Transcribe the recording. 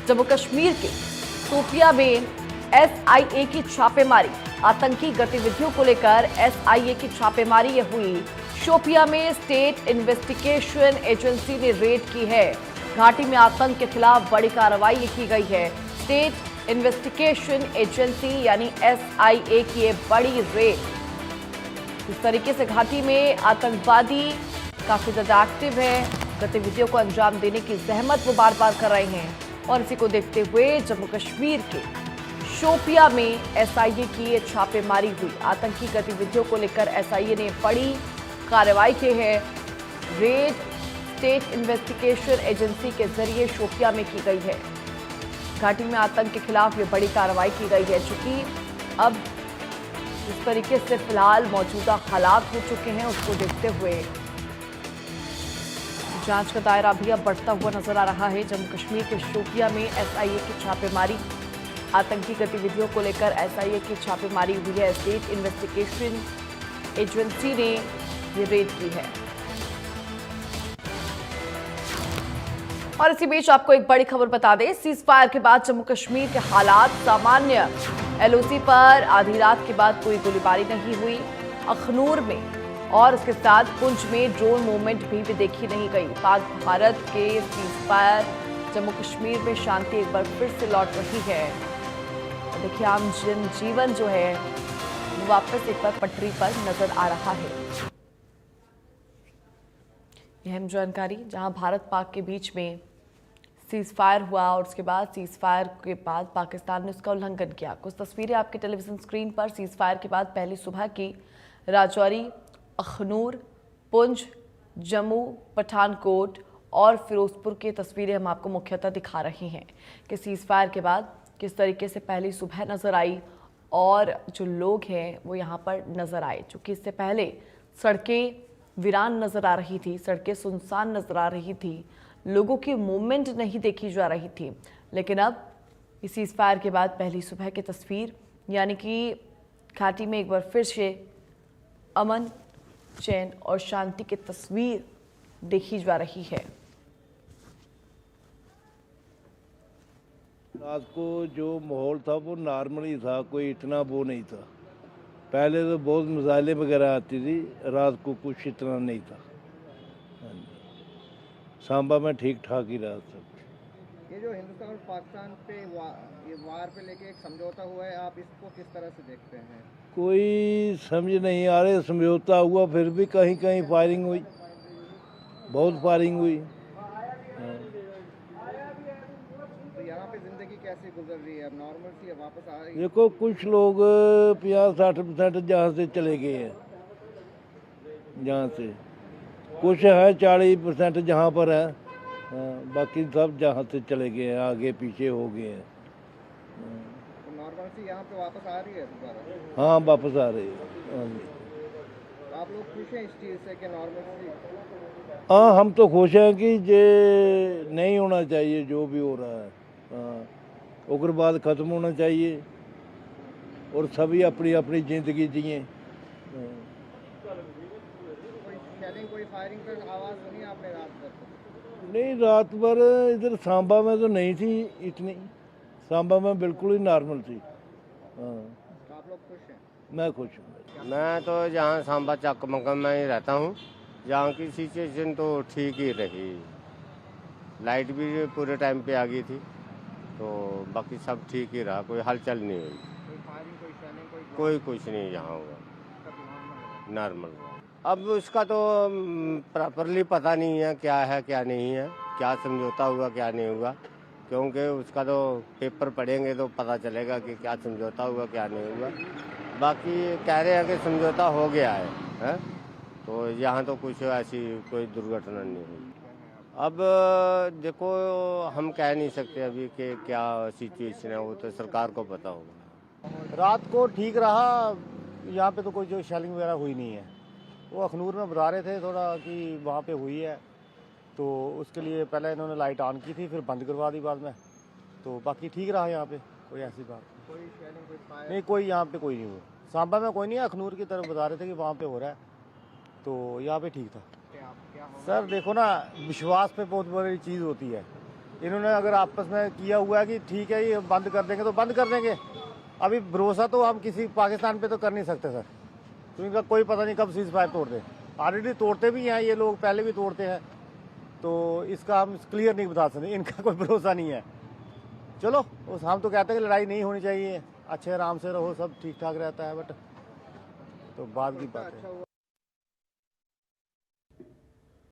जम्मू कश्मीर के शोपियां में एसआईए की छापेमारी। आतंकी गतिविधियों को लेकर एसआईए की छापेमारी ये हुई। शोपियां में स्टेट इन्वेस्टिगेशन एजेंसी ने रेड की है। घाटी में आतंक के खिलाफ बड़ी कार्रवाई की गई है। स्टेट इन्वेस्टिगेशन एजेंसी यानी एसआईए की ये बड़ी रेड। इस तरीके से घाटी में आतंकवादी काफी ज्यादा एक्टिव है। गतिविधियों को अंजाम देने की जहमत वो बार बार कर रहे हैं और इसी को देखते हुए जम्मू कश्मीर के शोपियां में एसआईए की ये छापेमारी हुई। आतंकी गतिविधियों को लेकर एसआईए ने बड़ी कार्रवाई की है। रेड स्टेट इन्वेस्टिगेशन एजेंसी के जरिए शोपियां में की गई है। घाटी में आतंक के खिलाफ ये बड़ी कार्रवाई की गई है। चूंकि अब जिस तरीके से फिलहाल मौजूदा हालात हो चुके हैं उसको देखते हुए जांच का दायरा भी अब बढ़ता हुआ नजर आ रहा है। जम्मू कश्मीर के शोपियां में एसआईए की छापेमारी। आतंकी गतिविधियों को लेकर एसआईए की छापेमारी हुई है। स्टेट इन्वेस्टिगेशन एजेंसी ने ये रेड की है। और इसी बीच आपको एक बड़ी खबर बता दें, सीज फायर के बाद जम्मू कश्मीर के हालात सामान्य। एलओसी पर आधी रात के बाद कोई गोलीबारी नहीं हुई। अखनूर में और उसके साथ पुंछ में ड्रोन मूवमेंट भी देखी नहीं गई। पाक भारत के सीज फायर जम्मू कश्मीर में शांति एक बार फिर से लौट रही है। देखिए आम जनजीवन जो है वो वापस एक बार पटरी पर नजर आ रहा है। यह अहम जानकारी, जहां भारत पाक के बीच में सीज फायर हुआ और उसके बाद सीज फायर के बाद पाकिस्तान ने उसका उल्लंघन किया। कुछ तस्वीरें आपके टेलीविजन स्क्रीन पर सीज फायर के बाद पहली सुबह की राजौरी, अखनूर, पुंछ, जम्मू, पठानकोट और फिरोजपुर की तस्वीरें हम आपको मुख्यतः दिखा रहे हैं कि सीज फायर के बाद किस तरीके से पहली सुबह नजर आई और जो लोग हैं वो यहाँ पर नजर आए। चूँकि इससे पहले सड़कें वीरान नजर आ रही थी, सड़कें सुनसान नजर आ रही थी, लोगों की मूवमेंट नहीं देखी जा रही थी। लेकिन अब इस सीज फायर के बाद पहली सुबह की तस्वीर, यानी कि घाटी में एक बार फिर से अमन, चैन और शांति की तस्वीर देखी जा रही है। रात को जो माहौल था वो नॉर्मल ही था, कोई इतना वो नहीं था। पहले तो बहुत मिसाइलें वगैरह आती थी, रात को कुछ इतना नहीं था। सांबा में ठीक ठाक ही रहा सब। ये जो हिंदुस्तान और पाकिस्तान पे ये वार पे लेके एक समझौता हुआ है, आप इसको किस तरह से देखते हैं? कोई समझ नहीं आ रहे। समझौता हुआ फिर भी कहीं कहीं फायरिंग हुई, बहुत फायरिंग हुई। तो यहाँ पे जिंदगी कैसे गुजर रही है? अब नॉर्मल सी है, वापस आ रही है? देखो कुछ लोग 50-60% जहाँ से चले गए हैं, जहाँ से कुछ है 40% जहाँ पर है। बाकी सब जहाँ से चले गए हैं, आगे पीछे हो गए हैं। तो नॉर्मल सी यहाँ पे वापस आ रही है दोबारा? हाँ वापस आ रही है। हाँ जी। तो आप लोग खुश हैं इस चीज़ से कि नॉर्मल सी? हाँ हम तो खुश हैं कि ये नहीं होना चाहिए जो भी हो रहा है। हाँ उग्रवाद ख़त्म होना चाहिए और सभी अपनी अपनी ज़िंदगी जिए। कोई शेलिंग, कोई फायरिंग का आवाज़ सुनी आपने रात भर? नहीं रात भर इधर सांबा में तो नहीं थी इतनी। सांबा में बिल्कुल ही नॉर्मल थी। हाँ तो आप लोग खुश हैं? मैं खुश हूँ। मैं तो जहाँ सांबा चकमकम में ही रहता हूँ, जहाँ की सिचुएशन तो ठीक ही रही। लाइट भी पूरे टाइम पे आ गई थी, तो बाकी सब ठीक ही रहा, कोई हलचल नहीं हुई। कोई फायरिंग, कोई शेलिंग, कोई कुछ नहीं यहाँ हुआ, नॉर्मल। अब उसका तो प्रॉपरली पता नहीं है क्या है क्या नहीं है, क्या समझौता हुआ क्या नहीं हुआ, क्योंकि उसका तो पेपर पढ़ेंगे तो पता चलेगा कि क्या समझौता हुआ क्या नहीं हुआ। बाकी कह रहे हैं कि समझौता हो गया है? तो यहाँ तो कुछ ऐसी कोई दुर्घटना नहीं हुई। अब देखो हम कह नहीं सकते अभी कि क्या सिचुएशन है, वो तो सरकार को पता होगा। रात को ठीक रहा, यहाँ पे तो कोई जो शेलिंग वगैरह हुई नहीं है। वो अखनूर में बता रहे थे थोड़ा कि वहाँ पे हुई है, तो उसके लिए पहले इन्होंने लाइट ऑन की थी, फिर बंद करवा दी बाद में। तो बाकी ठीक रहा यहाँ पे, कोई ऐसी बात कोई शेलिंग, कोई फायर नहीं, कोई यहाँ पे कोई नहीं हुआ। सांबा में कोई नहीं है, अखनूर की तरफ बता रहे थे कि वहाँ पे हो रहा है, तो यहाँ पे ठीक था। क्या होगा? सर देखो ना, विश्वास पे बहुत बड़ी चीज़ होती है। इन्होंने अगर आपस में किया हुआ है कि ठीक है ये बंद कर देंगे तो बंद कर देंगे। अभी भरोसा तो हम किसी पाकिस्तान पे तो कर नहीं सकते सर, तो इनका कोई पता नहीं कब सीज फायर तोड़ दे। ऑलरेडी तोड़ते भी हैं ये लोग, पहले भी तोड़ते हैं, तो इसका हम क्लियर नहीं बता सकते, इनका कोई भरोसा नहीं है। चलो हम तो कहते हैं कि लड़ाई नहीं होनी चाहिए, अच्छे आराम से रहो, सब ठीक ठाक रहता है, बट तो बाद की बात है।